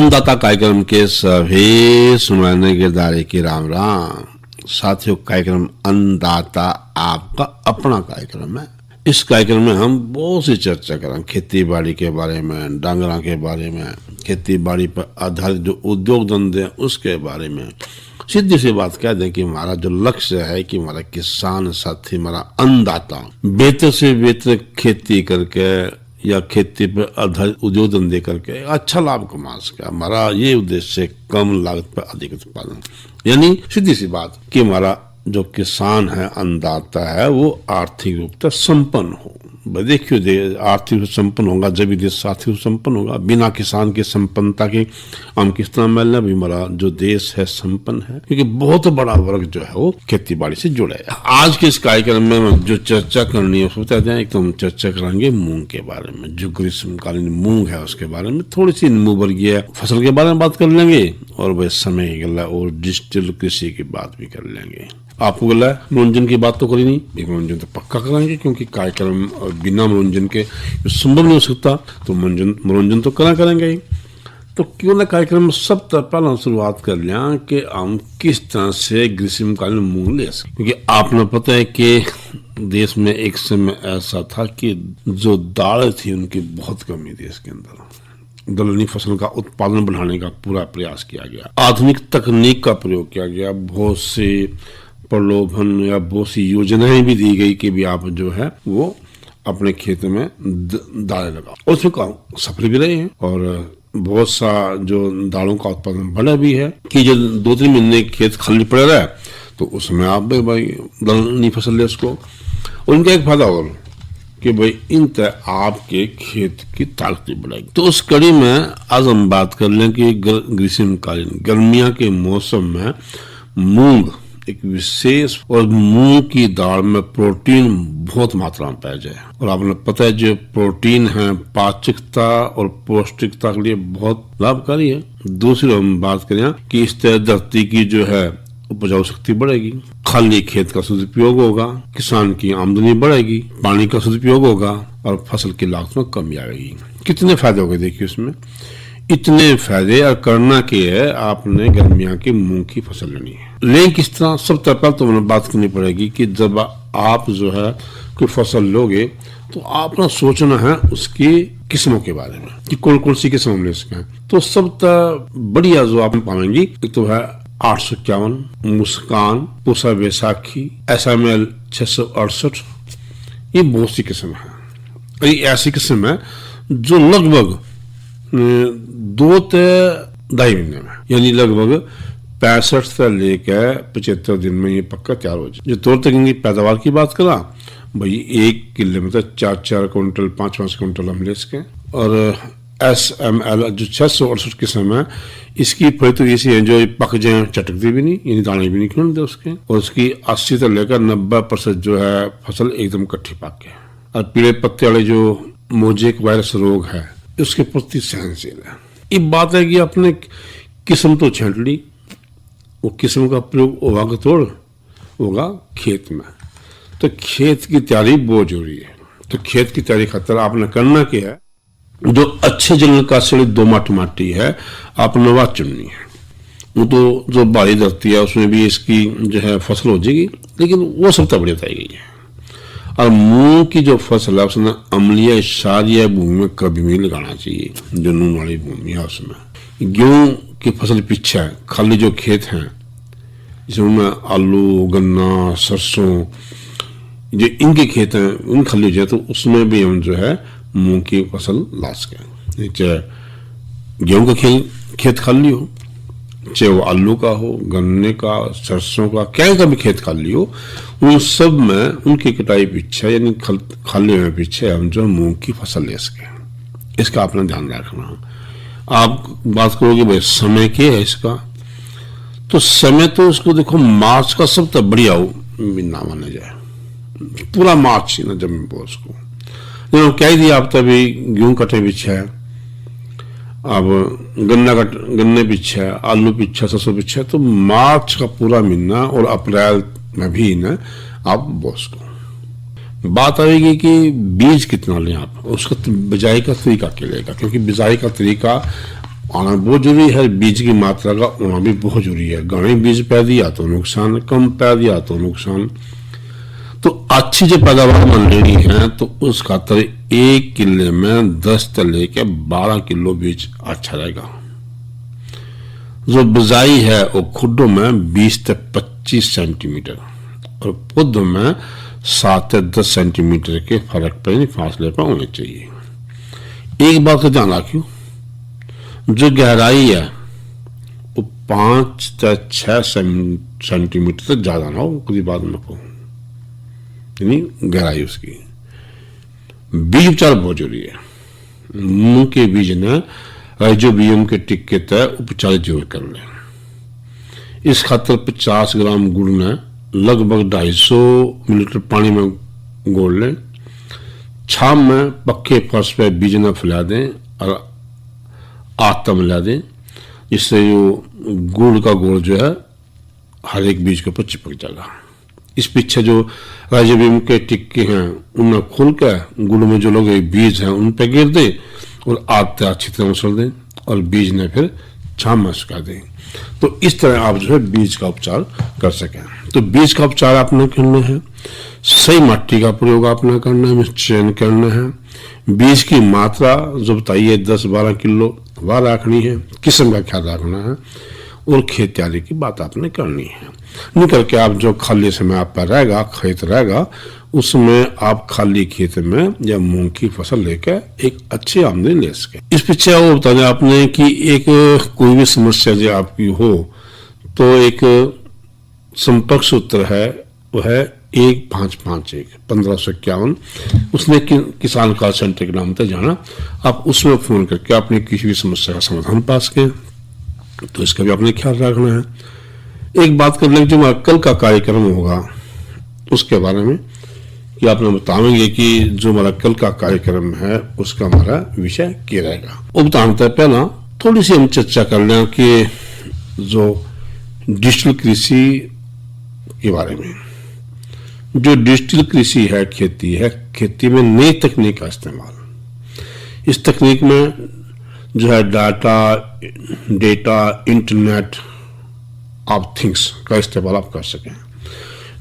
अन्नदाता कार्यक्रम के सभी सुनने के दायरे की राम राम। साथियों, कार्यक्रम अन्नदाता आपका अपना कार्यक्रम है। इस कार्यक्रम में हम बहुत सी चर्चा करें, खेती बाड़ी के बारे में, डांगरा के बारे में, खेती बाड़ी पर आधारित जो उद्योग धंधे हैं उसके बारे में। सीधी सी बात कह दें कि हमारा जो लक्ष्य है कि हमारा किसान साथी, हमारा अन्नदाता बेहतर से बेहतर खेती करके या खेती पर आधारित उद्योग धंधे करके अच्छा लाभ कमा सके। हमारा ये उद्देश्य है, कम लागत पर अधिक उत्पादन। यानी सीधी सी बात कि हमारा जो किसान है, अन्नदाता है, वो आर्थिक रूप से संपन्न हो। देखिए, आर्थिक रूप से संपन्न होगा जब भी देश आर्थिक रूप से संपन्न होगा। बिना किसान की संपन्नता के हम किस तरह मिलना। भी हमारा जो देश है संपन्न है, क्योंकि बहुत बड़ा वर्ग जो है वो खेती बाड़ी से जुड़ा है। आज के इस कार्यक्रम में हम जो चर्चा करनी है उसको बताते हैं। एक तो हम चर्चा करेंगे मूंग के बारे में, जो ग्रीष्मकालीन मूंग है उसके बारे में, थोड़ी सी वर्गीय फसल के बारे में बात कर लेंगे, और वह समय की गला और डिजिटल कृषि की बात भी कर लेंगे। आपको बोला मनोरंजन की बात तो करी नहीं, मनोरंजन तो पक्का कराएंगे, क्योंकि कार्यक्रम बिना मनोरंजन के संभव नहीं हो सकता। तो मनोरंजन तो करेंगे ही। तो क्यों ना कार्यक्रम में सब पहले शुरुआत कर लिया कि हम किस तरह से ग्रीष्मकालीन मूंग ले सकें। क्योंकि आपने पता है कि देश में एक समय ऐसा था कि जो दालें थी उनकी बहुत कमी थी। इसके अंदर दलहनी फसल का उत्पादन बढ़ाने का पूरा प्रयास किया गया, आधुनिक तकनीक का प्रयोग किया गया, बहुत से प्रलोभन या बहुत सी योजनाएं भी दी गई कि भी आप जो है वो अपने खेत में दालें लगाओ। और उसमें सफल भी रहे हैं, और बहुत सा जो दालों का उत्पादन बढ़ा भी है कि जो 2-3 महीने खेत खाली पड़ रहा है तो उसमें आप भाई दलहनी फसल ले उसको। और इनका एक फायदा और कि भाई इन तरह आपके खेत की ताकत बढ़ाएगी। तो उस कड़ी में आज हम बात कर लें कि ग्रीष्मकालीन गर्मियों के मौसम में मूंग एक विशेष, और मूंग की दाल में प्रोटीन बहुत मात्रा में पाया जाए। और आपने पता है जो प्रोटीन है पाचकता और पौष्टिकता के लिए बहुत लाभकारी है। दूसरी हम बात करें कि इस तरह धरती की जो है उपजाऊ शक्ति बढ़ेगी, खाली खेत का सदुपयोग होगा, किसान की आमदनी बढ़ेगी, पानी का सदुपयोग होगा, और फसल की लागत में कमी आएगी। कितने फायदे हो गए देखिए उसमें, इतने फायदे। और करना के है, आपने गर्मियों की मूंग की फसल लेनी है। लेकिन किस तरह, सब तरह तो हमें बात करनी पड़ेगी कि जब आप जो है कोई फसल लोगे तो आपने सोचना है उसकी किस्मों के बारे में कि कौन कौन सी किस्म हम ले सकते हैं। तो सब बढ़िया जो आप पाएंगी, एक तो है 851, मुस्कान, पूसा बैसाखी, SML 668, ये बहुत सी किस्म है। ये ऐसी किस्म है जो लगभग 2 से 2.5 महीने में, यानी लगभग 65 से लेकर 75 दिन में ये पक्का तैयार हो जाए। जो तौर तक इनकी पैदावार की बात करा, भाई 1 किले में 4-4 क्विंटल 5-5 क्विंटल हम ले सकें। और SML जो 668 किस्म है, इसकी फल तो ऐसी है जो पक जाए चटकती भी नहीं, यानी दाने भी नहीं खिलते उसके। और उसकी 80 से लेकर 90% जो है फसल एकदम कट्ठी पक के। और पीले पत्ते वाले जो मोजेक वायरस रोग है उसके प्रति सहनशील है। ये बात है कि आपने किस्म तो छांट ली, वो किस्म का प्रयोग होगा कि तोड़ होगा खेत में। तो खेत की तैयारी बहुत जरूरी है। तो खेत की तैयारी खातर आपने करना क्या है, जो अच्छे जंगल का सड़ी दोमट माटी है आपने वह चुननी है। वो तो जो भारी धरती है उसमें भी इसकी जो है फसल हो जाएगी, लेकिन वो सब बढ़िया बताई गई है। और मूंग की जो फसल है उसने अम्लीय क्षारीय भूमि में कभी नहीं लगाना चाहिए, जो नून वाली भूमि है उसमें। गेहूं की फसल पीछे है, खाली जो खेत हैं जिसमें आलू, गन्ना, सरसों, जो इनके खेत हैं उन खाली हो जाए तो उसमें भी हम जो है मूंग की फसल ला सकें। चाहे गेहूं का खेत खाली हो, चाहे वो आलू का हो, गन्ने का, सरसों का, क्या का भी खेत खाली हो, उन सब में उनकी कटाई पीछे, यानी खाली में पीछे हम जो मूंग की फसल ले सकें। इसका आपने ध्यान रखना। आप बात करोगे भाई समय क्या है इसका, तो समय तो उसको देखो मार्च का सब तक बढ़िया हो ना माना जाए, पूरा मार्च ही ना जब उसको क्या ही दिया। आप तभी गेहूं कटे पीछे है, अब गन्ने पीछे है, आलू पीछे, सरसों पीछे, तो मार्च का पूरा महीना और अप्रैल में भी ना आप बो उसको। बात आएगी कि बीज कितना लें आप, उसका बिजाई का तरीका क्या लेगा, क्योंकि बिजाई का तरीका आना बहुत जरूरी है, बीज की मात्रा का होना भी बहुत जरूरी है। घने बीज पै दिया तो नुकसान, कम पै दिया तो नुकसान। तो अच्छी जो पैदावार मान लेनी है तो उस खातर 1 किले में 10 से लेके 12 किलो बीज अच्छा रहेगा। जो बिजाई है वो खुडों में 20 से 25 सेंटीमीटर और पौध में 7 से 10 सेंटीमीटर के फर्क पर फासले पर होने चाहिए। एक बात का ध्यान रखियो, जो गहराई है वो 5 से 6 सेंटीमीटर से ज्यादा ना हो, कभी बाद में कहूँ, यानी गहराई उसकी। बीज उपचार बहुत जरूरी है। मूंग के बीज ने राइजोबियम के टिक्के तय उपचार जरूर कर लें। इस खातर 50 ग्राम गुड़ ने लगभग 250 मिलीलीटर पानी में घोल लें। छाम में पक्के फर्श पर बीज न फैला दें और आग तक मिला दें, जिससे जो गुड़ का घोल जो है हर एक बीज के ऊपर चिपक जाएगा। इस पीछे जो राइजोबियम के टिक्के हैं उन्हें खोल कर गुड़ में जो लगे बीज हैं उन पर गिर दें और आग तक अच्छी तरह मसल दें और बीज ने फिर छाम में सुखा दें। तो इस तरह आप जो है बीज का उपचार कर सकें। तो बीज का उपचार आपने करना है, सही मिट्टी का प्रयोग आपने करना है, चयन करना है, बीज की मात्रा जो बताइए 10-12 किलो वह रखनी है, किस्म का ख्याल रखना है और खेत तैयारी की बात आपने करनी है। नहीं करके आप जो खाली समय आप पर रहेगा, खेत रहेगा, उसमें आप खाली खेत में या मूंग की फसल लेकर एक अच्छी आमदनी ले सके। इस पीछे वो बता दें आपने कि एक कोई भी समस्या जो आपकी हो तो एक संपर्क सूत्र है, वो है 1551 1551। उसने किसान कॉल सेंटर के नाम तक जाना, आप उसमें फोन करके अपनी किसी भी समस्या का समाधान पा सकें। तो इसका भी आपने ख्याल रखना है। एक बात कर लें, जो हमारा कल का कार्यक्रम होगा उसके बारे में कि आपने बताएंगे कि जो हमारा कल का कार्यक्रम है उसका हमारा विषय क्या रहेगा। वो बताने पहला थोड़ी सी हम चर्चा कर लें कि जो डिजिटल कृषि के बारे में, जो डिजिटल कृषि है, खेती में नई तकनीक का इस्तेमाल। इस तकनीक में जो है डेटा इंटरनेट ऑफ थिंग्स का इस्तेमाल आप कर सकें।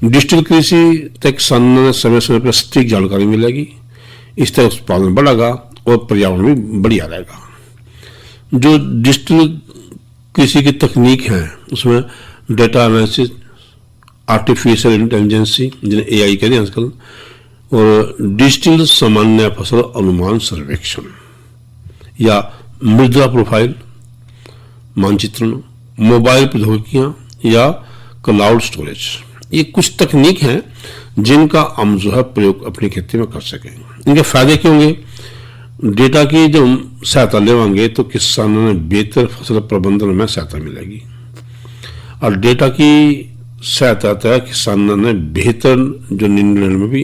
डिजिटल कृषि तक किसानों समय समय पर सटीक जानकारी मिलेगी, इस तरह उत्पादन बढ़ेगा और पर्यावरण भी बढ़िया रहेगा। जो डिजिटल कृषि की तकनीक है उसमें डेटा एनालिसिस, आर्टिफिशियल इंटेलिजेंसी जिन्हें AI कहते हैं आजकल, और डिजिटल सामान्य फसल अनुमान सर्वेक्षण या मृदा प्रोफाइल मानचित्रण, मोबाइल प्रौद्योगिकियां या क्लाउड स्टोरेज, ये कुछ तकनीक हैं जिनका हम जो है प्रयोग अपनी खेती में कर सकेंगे। इनके फायदे क्या होंगे? डेटा की जब सहायता लेवांगे तो किसानों ने बेहतर फसल प्रबंधन में सहायता मिलेगी और डेटा की सहायता तय किसानों ने बेहतर जो निर्णय लेने में भी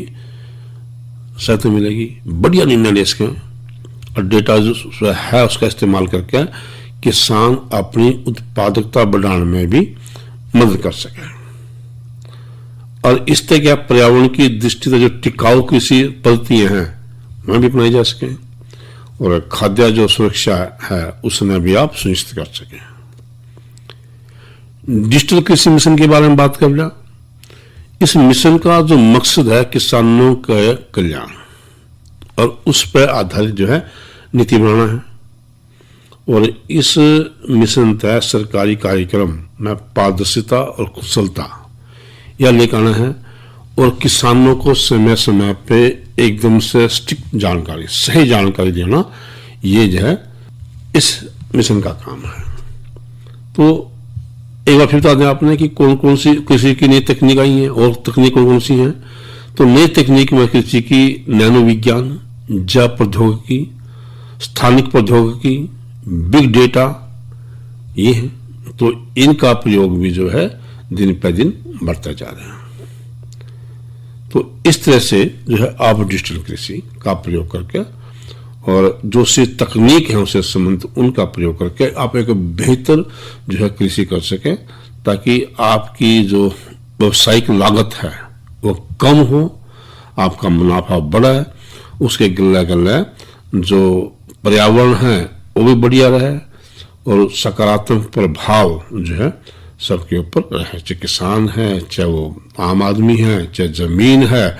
सहायता मिलेगी, बढ़िया निर्णय ले सकें। और डेटा जो है उसका इस्तेमाल करके किसान अपनी उत्पादकता बढ़ाने में भी मदद कर सके और इस तरह क्या पर्यावरण की दृष्टि से जो टिकाऊ कृषि पद्धतियां हैं वह भी अपनाई जा सके और खाद्य जो सुरक्षा है उसमें भी आप सुनिश्चित कर सकें। डिजिटल कृषि मिशन के बारे में बात कर लिया। इस मिशन का जो मकसद है किसानों का कल्याण और उस पर आधारित जो है नीति बनाना है और इस मिशन तहत सरकारी कार्यक्रम में पारदर्शिता और कुशलता यह लेकर आना है और किसानों को समय समय पे एकदम से स्ट्रिक्ट जानकारी, सही जानकारी देना, ये जो है इस मिशन का काम है। तो एक बार फिर बता दें आपने कि कौन कौन सी कृषि की नई तकनीक आई हैं और तकनीक कौन कौन सी हैं। तो नई तकनीक में कृषि की नैनो विज्ञान, जैव प्रौद्योगिकी, स्थानिक प्रौद्योगिकी, बिग डेटा, ये है। तो इनका प्रयोग भी जो है दिन पर दिन बढ़ता जा रहा है। तो इस तरह से जो है आप डिजिटल कृषि का प्रयोग करके और जो सी तकनीक है उससे संबंधित उनका प्रयोग करके आप एक बेहतर जो है कृषि कर सकें ताकि आपकी जो व्यावसायिक लागत है वो कम हो, आपका मुनाफा बढ़े, उसके गले गले जो पर्यावरण है वो भी बढ़िया रहे और सकारात्मक प्रभाव जो है सबके ऊपर रहे, चाहे किसान है, चाहे वो आम आदमी है, चाहे जमीन है,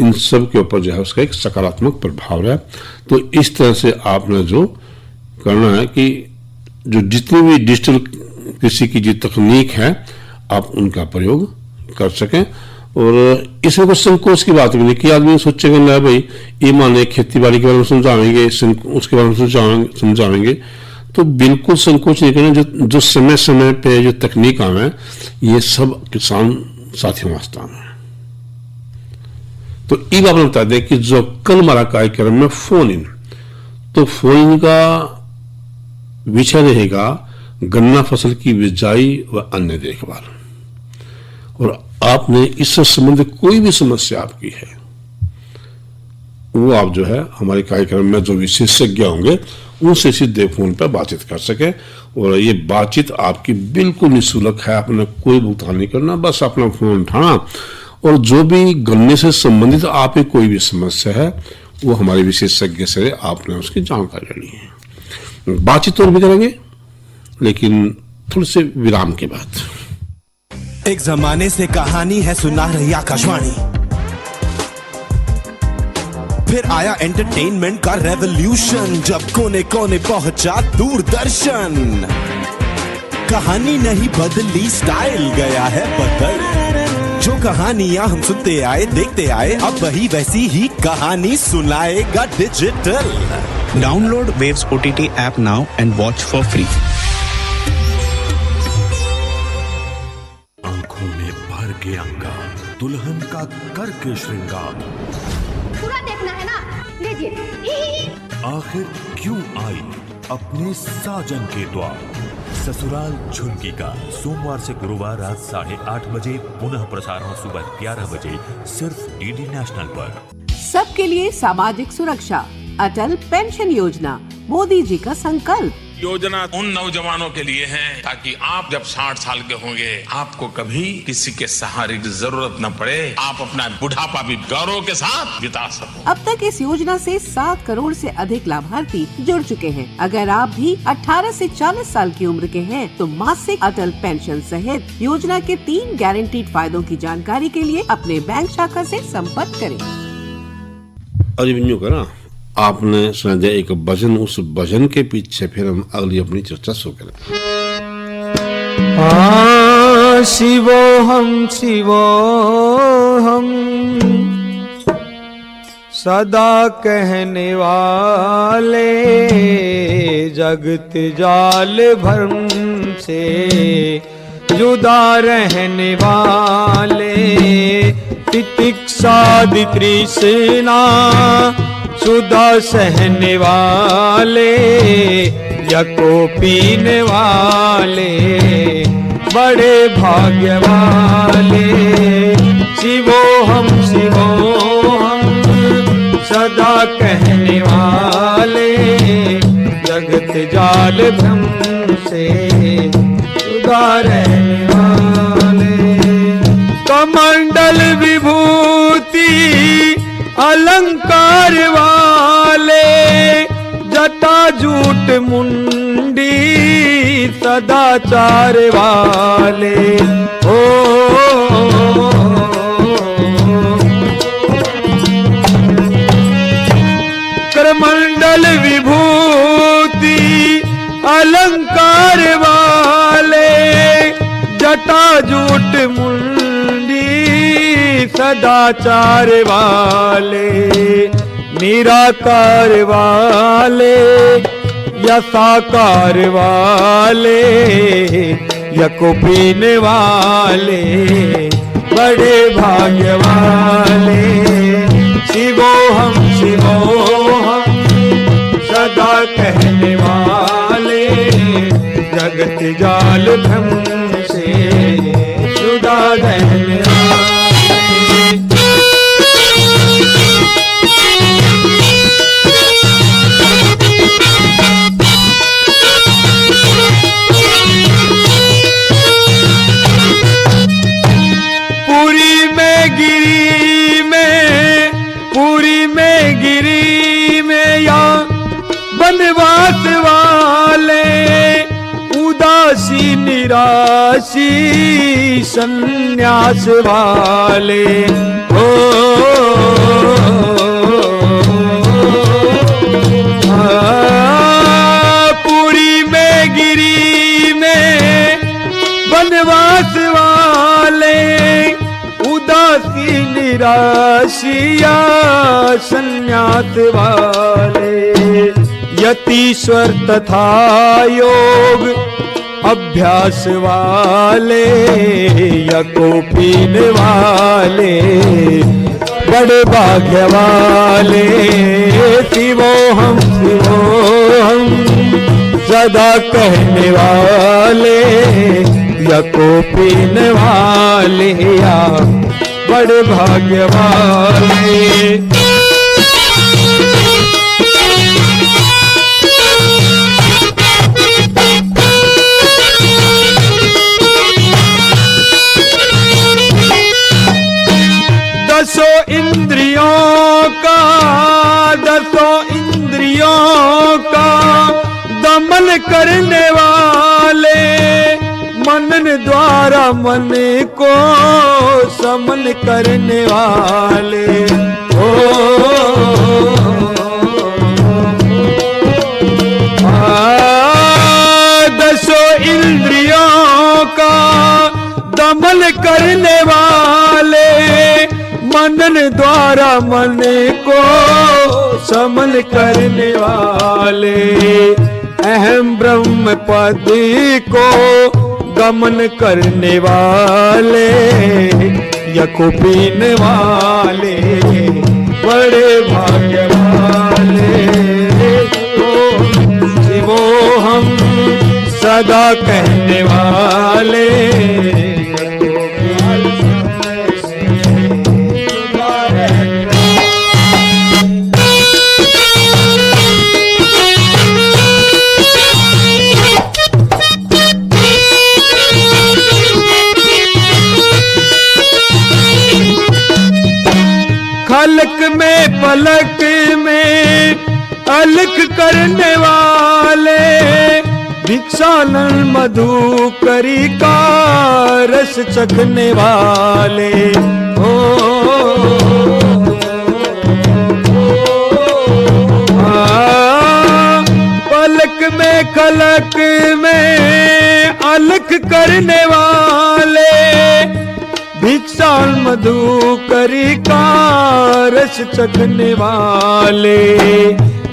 इन सब के ऊपर जो है उसका एक सकारात्मक प्रभाव रहे। तो इस तरह से आपने जो करना है कि जो जितनी भी डिजिटल कृषि की जो तकनीक है आप उनका प्रयोग कर सकें। और इसमें कुछ संकोच की बात भी नहीं कि आदमी सोचेगा ना भाई ये माने खेती बाड़ी के बारे में समझावेंगे, उसके बारे में समझावेंगे, तो बिल्कुल संकोच नहीं करना। जो समय समय पे जो तकनीक आवे ये सब किसान साथियों वास्ते आवे। तो ये आपने बता दें कि जो कल हमारा कार्यक्रम में फोन इन, तो फोन इन का विषय रहेगा गन्ना फसल की बिजाई व अन्य देखभाल। और आपने इससे संबंधित कोई भी समस्या आपकी है वो आप जो है हमारे कार्यक्रम में जो विशेषज्ञ होंगे उनसे सीधे फोन पर बातचीत कर सके। और ये बातचीत आपकी बिल्कुल निःशुल्क है, आपने कोई भुगतान नहीं करना, बस अपना फोन उठाना और जो भी गन्ने से संबंधित आपकी कोई भी समस्या है वो हमारे विशेषज्ञ से आपने उसकी जानकारी लेनी है। बातचीत और भी करेंगे लेकिन थोड़े से विराम के बाद। एक जमाने से कहानी है सुना रही आकाशवाणी, फिर आया एंटरटेनमेंट का रेवोल्यूशन, जब कोने कोने पहुंचा दूरदर्शन। कहानी नहीं बदली, स्टाइल गया है बदल। जो कहानियां हम सुनते आए देखते आए, अब वही वैसी ही कहानी सुनाएगा digital. Download Waves OTT app now and watch for free. आंखों में भर के अंगार, दुल्हन का करके श्रृंगार, पूरा देखना है ना, लीजिए। आखिर क्यों आई अपने साजन के द्वार। ससुराल झुमकी का सोमवार से गुरुवार रात 8:30 बजे, पुनः प्रसारण सुबह 11 बजे, सिर्फ डीडी नेशनल पर। सबके लिए सामाजिक सुरक्षा, अटल पेंशन योजना, मोदी जी का संकल्प। योजना उन नौजवानों के लिए है ताकि आप जब 60 साल के होंगे आपको कभी किसी के सहारे की जरूरत न पड़े, आप अपना बुढ़ापा भी गौरव के साथ बिता सको। अब तक इस योजना से 7 करोड़ से अधिक लाभार्थी जुड़ चुके हैं। अगर आप भी 18 से 40 साल की उम्र के हैं तो मासिक अटल पेंशन सहित योजना के 3 गारंटीड फायदों की जानकारी के लिए अपने बैंक शाखा से संपर्क करें। अरे करा आपने सुना दिया एक भजन, उस भजन के पीछे फिर हम अगली अपनी चर्चा शुरू करें। शिवोहम सदा कहने वाले, जगत जाल भ्रम से जुदा रहने वाले, तितिक्षा तृष्णा सुधा सहने वाले, यको पीने वाले बड़े भाग्य वाले। शिवोहम सदा कहने वाले, जगत जाल भ्रम से जुदा रहने वाले। कमंडल विभूति अलंकार वाले, जटा जूट मुंडी सदाचार वाले। ओ करमंडल विभूति अलंकार वाले, जटा जूट मुंडी सदाचार वाले। निराकार वाले या साकार वाले, यको पीने वाले बड़े भाग्य वाले। शिवोहम सदा कहने वाले, जगत जाल भ्रम से जुदा रहने वाले। बनवास वाले निराशी संन्यास वाले हो। पुरी में गिरी में वनवास वाले उदासी निराशिया संन्यास वाले यतीश्वर तथा योग अभ्यास वाले यको पीने वाले बड़े भाग्य वाले शिवो हम सदा कहने वाले यको पीने वाले या बड़े भाग्य वाले। दसों इंद्रियों का दमन करने वाले मनन द्वारा मन को समन करने वाले हो। दसों इंद्रियों का दमन करने वाले मनन द्वारा मन को समन करने वाले अहम ब्रह्म पद को गमन करने वाले यको पीने वाले बड़े भाग्य वाले शिवो हम सदा कहने वाले खलक में पलक में अलख करने वाले भिक्षालन मधु करी का रस चखने वाले हो। पलक में खलक में अलख करने वाले भिक्षाल मधु करी का रस चखने वाले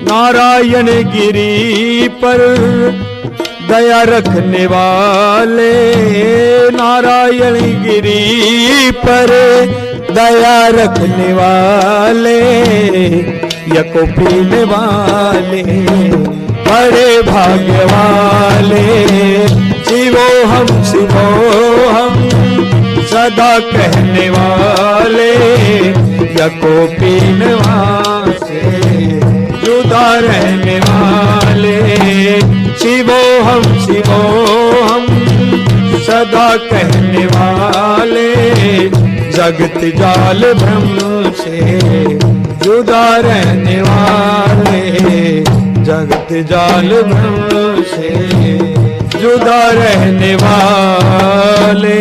नारायण गिरी पर दया रखने वाले नारायण गिरी पर दया रखने वाले यको पीने वाले बड़े भाग्य वाले शिवो हम सदा कहने वाले यको पीने वाले जुदा रहने वाले शिवो हम सदा कहने वाले जगत जाल ब्रह्म से जुदा रहने वाले जगत जाल ब्रह्म से जुदा रहने वाले।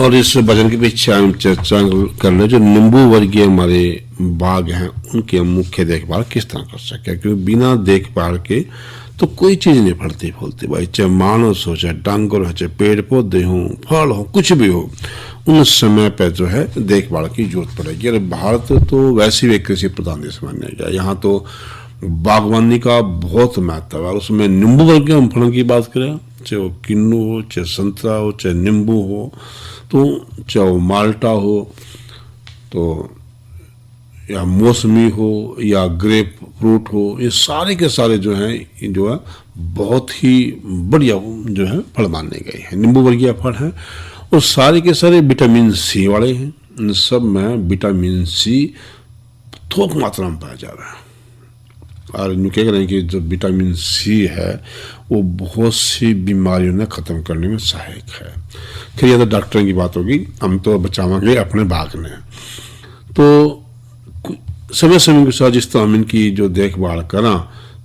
और इस भजन के पीछे हम चर्चा कर ले जो नींबू वर्गीय हमारे बाग हैं उनकी हम मुख्य देखभाल किस तरह कर सके, क्योंकि बिना देखभाल के तो कोई चीज नहीं फलती फूलती भाई, चाहे मानस हो चाहे डांगर हो चाहे पेड़ पौधे हो फल हो कुछ भी हो, उन समय पे जो है देखभाल की जरूरत पड़ेगी। और भारत तो वैसे भी एक कृषि प्रधान देश माना गया, यहाँ तो बागवानी का बहुत महत्व है। उसमें नींबू वर्गीय हम फलों की बात करें, चाहे वो किन्नू हो चाहे संतरा हो चाहे नींबू हो तो चाहे वो माल्टा हो तो या मौसमी हो या ग्रेप फ्रूट हो, ये सारे के सारे जो हैं जो है बहुत ही बढ़िया जो है फल माने गए हैं, नींबू वर्गीय फल हैं और सारे के सारे विटामिन सी वाले हैं। इन सब में विटामिन सी थोक मात्रा में पाया जा रहा है और यूँ कह रहे हैं कि जो विटामिन सी है वो बहुत सी बीमारियों ने ख़त्म करने में सहायक है। फिर यह तो डॉक्टरों की बात होगी, हम तो बचावांगे अपने बाग में। तो समय समय के साथ जिस तरह हम इनकी जो देखभाल करा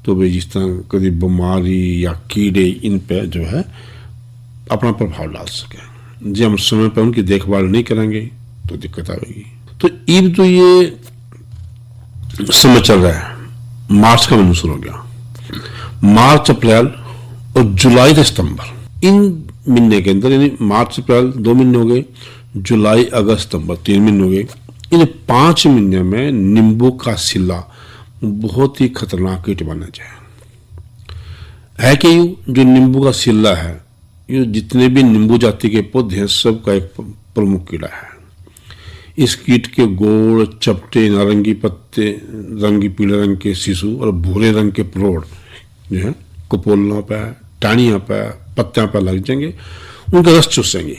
तो भी जिस तरह कभी बीमारी या कीड़े इन पे जो है अपना प्रभाव डाल सके। जब हम समय पर उनकी देखभाल नहीं करेंगे तो दिक्कत आएगी। तो अब तो ये समय चल रहा है, मार्च का महीना शुरू हो गया। मार्च, अप्रैल और जुलाई से सितंबर, इन महीने के अंदर, यानी मार्च अप्रैल 2 महीने हो गए, जुलाई अगस्त सितंबर 3 महीने हो गए, इन 5 महीने में नींबू का सिल्ला बहुत ही खतरनाक कीट माना जाए है। कि जो नींबू का सिल्ला है, ये जितने भी नींबू जाति के पौधे हैं सबका एक प्रमुख कीड़ा है। इस कीट के गोल, चपटे, नारंगी पत्ते, रंगी पीले रंग के शिशु और भूरे रंग के प्रोड़ जो है कपोलों पर, टाणियों पर, पत्तियों पर लग जाएंगे, उनका रस चूसेंगे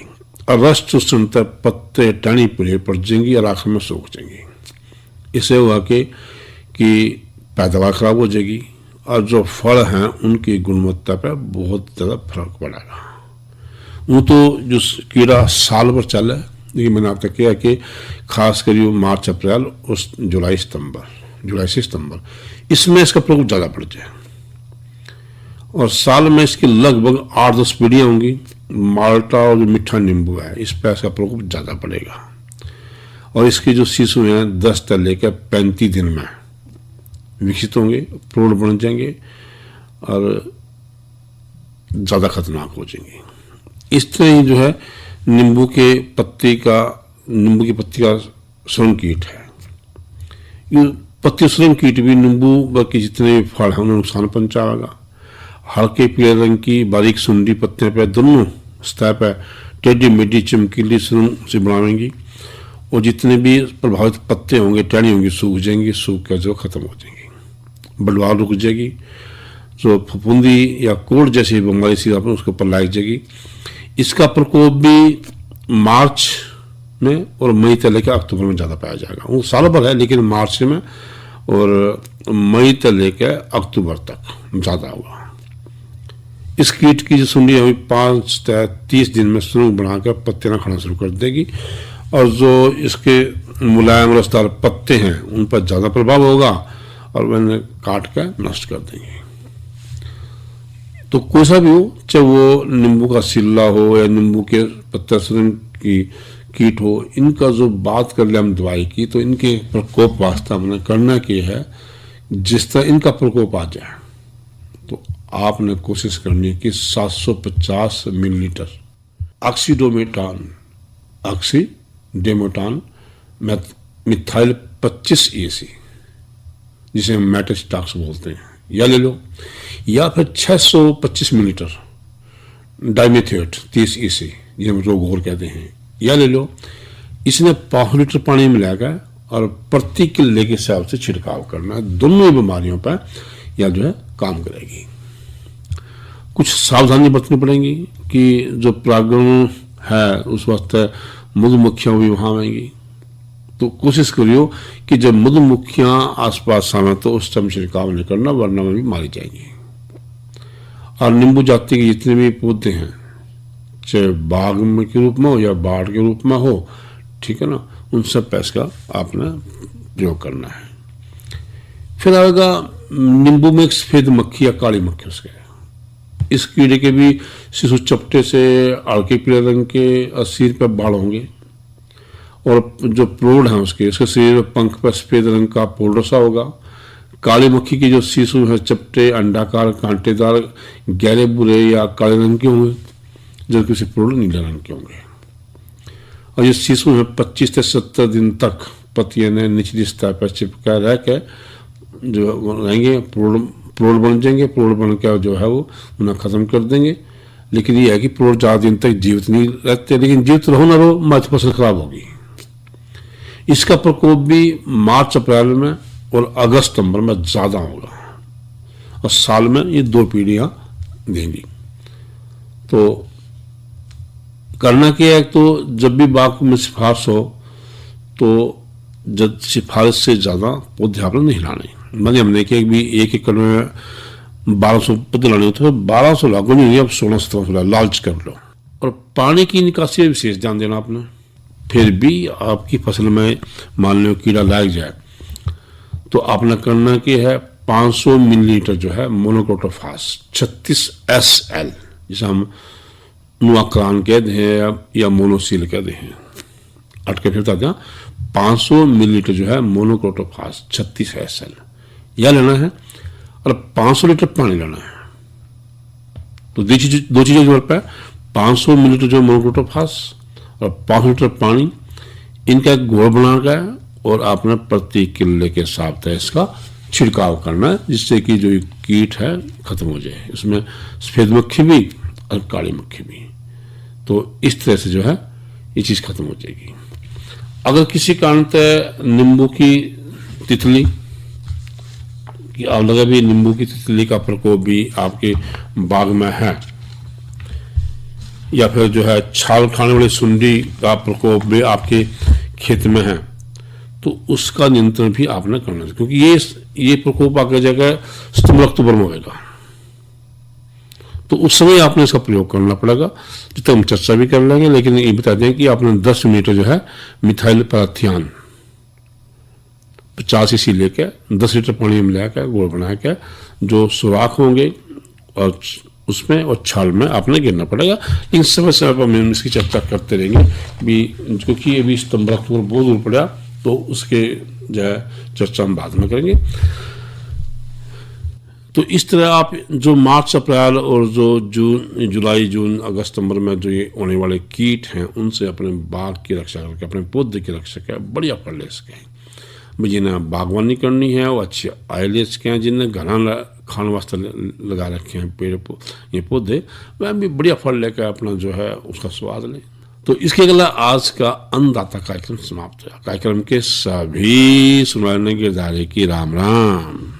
और रस चूसने तक पत्ते, टाणी पीले पड़ जाएंगी और आखिर में सूख जाएंगी। इससे हुआ कि पैदावार खराब हो जाएगी और जो फल हैं उनकी गुणवत्ता पर बहुत ज़्यादा फर्क पड़ेगा। वो तो जो कीड़ा साल भर चल है, लेकिन मैंने आप तक किया कि खास कर मार्च अप्रैल और जुलाई से सितंबर इसमें इसका प्रकोप ज़्यादा बढ़ जाए और साल में इसकी लगभग 8-10 पीढ़ियाँ होंगी। माल्टा और जो मीठा नींबू है इस पर इसका प्रकोप ज़्यादा पड़ेगा और इसके जो शिशु हैं 10 से लेकर 35 दिन में विकसित होंगे, प्रौढ़ बन जाएंगे और ज़्यादा खतरनाक हो जाएंगे। इस तरह ही जो है नींबू की पत्ती का सुरंग कीट है। ये पत्ती सुरंग कीट भी नींबू बाकी जितने भी फल हैं उन्हें नुकसान पहुंचाएगा। हल्के पीले रंग की बारीक सुंडी पत्तियों पर दोनों सतह पर टेढ़ी मेढ़ी चमकीली सुरंग से बनाएंगी और जितने भी प्रभावित पत्ते होंगे, टहनी होंगी, सूख जाएंगी, सूख कर जो खत्म हो जाएंगी, बढ़वार रुक जाएगी। जो फफूंदी या कोढ़ जैसी बीमारी सी उसके ऊपर लाग जाएगी। इसका प्रकोप भी मार्च में और मई से लेकर अक्टूबर में ज़्यादा पाया जाएगा। वो साल भर है लेकिन मार्च में और मई से लेकर अक्टूबर तक ज़्यादा होगा। इस कीट की जो सुंडी हमें 5 से 30 दिन में सुरंग बनाकर पत्ते ना खाना शुरू कर देगी और जो इसके मुलायम रसदार पत्ते हैं उन पर ज़्यादा प्रभाव होगा और वह काट कर नष्ट कर देंगे। तो कोई सा भी हो, चाहे वो नींबू का सिल्ला हो या नींबू के पत्ते सुरंग की कीट हो, इनका जो बात कर ले हम दवाई की, तो इनके प्रकोप वास्ते हमने करना क्या है, जिस तरह इनका प्रकोप आ जाए तो आपने कोशिश करनी है कि 750 मिलीलीटर ऑक्सीडेमोटान मिथाइल 25 EC जिसे हम मेटास्टॉक्स बोलते हैं या ले लो, या फिर 625 मिलीलीटर डाइमेथेट 30 EC जिसे हम रोगोर कहते हैं या ले लो। इसने 5 लीटर पानी मिलाकर और प्रति किले के हिसाब से छिड़काव करना है। दोनों ही बीमारियों पर यह जो है काम करेगी। कुछ सावधानी बरतनी पड़ेगी कि जो परागण है उस वास्ते मधुमक्खियाँ भी वहाँ आएंगी, तो कोशिश करियो कि जब मधुमक्खियाँ आसपास आवे तो उस टाइम छिड़काव नहीं करना, वरना में भी मारी जाएंगी। और नींबू जाति के जितने भी पौधे हैं, चाहे बाग में के रूप में हो या बाढ़ के रूप में हो, ठीक है ना, उन सब पैस का आपने प्रयोग करना है। फिर आएगा नींबू में एक सफेद मक्खी या काली मक्खी। उसके इस कीड़े के भी शिशु चपटे से हल्के पीले रंग के सिर पर बाल होंगे और जो प्रौढ़ हैं उसके शरीर पंख पर सफेद रंग का पाउडर सा होगा। काली मक्खी के जो शिशु हैं चपटे, अंडाकार, कांटेदार, गहरे भूरे या काले रंग के होंगे, जबकि उसे प्रौढ़ नीले रंग के होंगे। और ये शिशु हैं 25 से 70 दिन तक पतियों ने निचली सतह पर चिपका रह के जो रहेंगे, प्रौढ़ बन जाएंगे। प्रौढ़ बन के जो है वो उन्हें खत्म कर देंगे। लेकिन ये है कि प्रौढ़ ज़्यादा दिन तक जीवित नहीं रहते, लेकिन जीवित रहो ना रहो मत फसल खराब होगी। इसका प्रकोप भी मार्च अप्रैल में और अगस्त सितंबर में ज़्यादा होगा और साल में ये 2 पीढ़ियाँ देंगी। तो करना क्या है, तो जब भी बाग में सिफारिश हो तो जब सिफारिश से ज़्यादा पौधे आपने नहीं लाने। मतलब हमने कि भी 1 एकड़ में 1200 पौधे लाने होते हैं, 1200 लागू नहीं है, अब 1600 लालच कर लो। और पानी की निकासी में विशेष ध्यान देना आपने। फिर भी आपकी फसल में मान लो कीड़ा लग जाए तो आपने करना क्या है, 500 मिलीलीटर जो है मोनोक्रोटोफास 36 SL, जिसे हम नुआक्रान कहते हैं या मोनोसील कहते हैं, अटके फिर बता 500 मिलीलीटर जो है मोनोक्रोटोफास 36 SL यह लेना है, और 500 लीटर पानी लेना है। तो दो चीजें जरूरत है, 500 मिलीलीटर जो मोनोक्रोटोफास और 500 लीटर पानी, इनका एक घोल बनाना है और आपने प्रति किले के हिसाब से इसका छिड़काव करना है, जिससे कि जो कीट है खत्म हो जाए, इसमें सफेद मक्खी भी और काली मक्खी भी। तो इस तरह से जो है ये चीज खत्म हो जाएगी। अगर किसी कारण से नींबू की तितली कि आप लगा भी नींबू की तितली का प्रकोप भी आपके बाग में है, या फिर जो है छाल खाने वाली सुंडी का प्रकोप भी आपके खेत में है, तो उसका नियंत्रण भी आपने करना है, क्योंकि ये प्रकोप आगे जगह सितंबर अक्टूबर में होगा। तो उस समय आपने इसका प्रयोग करना पड़ेगा, जितना हम चर्चा भी कर लेंगे। लेकिन ये बता दें कि आपने 10 मिलीलीटर जो है मिथाइल पैराथियान 50 cc लेके 10 लीटर पानी में मिलाकर घोल बना के जो सुराख होंगे और उसमें और छाल में आपने गिरना पड़ेगा। लेकिन समय समय पर हम इसकी चर्चा करते रहेंगे भी, क्योंकि अभी सितंबर अक्टूबर बहुत दूर पड़ा, तो उसके जो है चर्चा हम बाद में करेंगे। तो इस तरह आप जो मार्च अप्रैल और जो जुलाई जून अगस्त सितंबर में जो ये होने वाले कीट हैं, उनसे अपने बाग की रक्षा करके, अपने पौधे की रक्षा करके बढ़िया फल ले सकें। जिन्हें बागवानी करनी है वो अच्छे आय ले सके हैं, जिन्हें घना खाने वास्ते लगा रखे हैं पेड़ ये पौधे, वह भी बढ़िया फल लेकर अपना जो है उसका स्वाद लें। तो इसके अगला आज का अन्नदाता कार्यक्रम समाप्त हुआ। कार्यक्रम के सभी सुनने के दायरे की राम राम।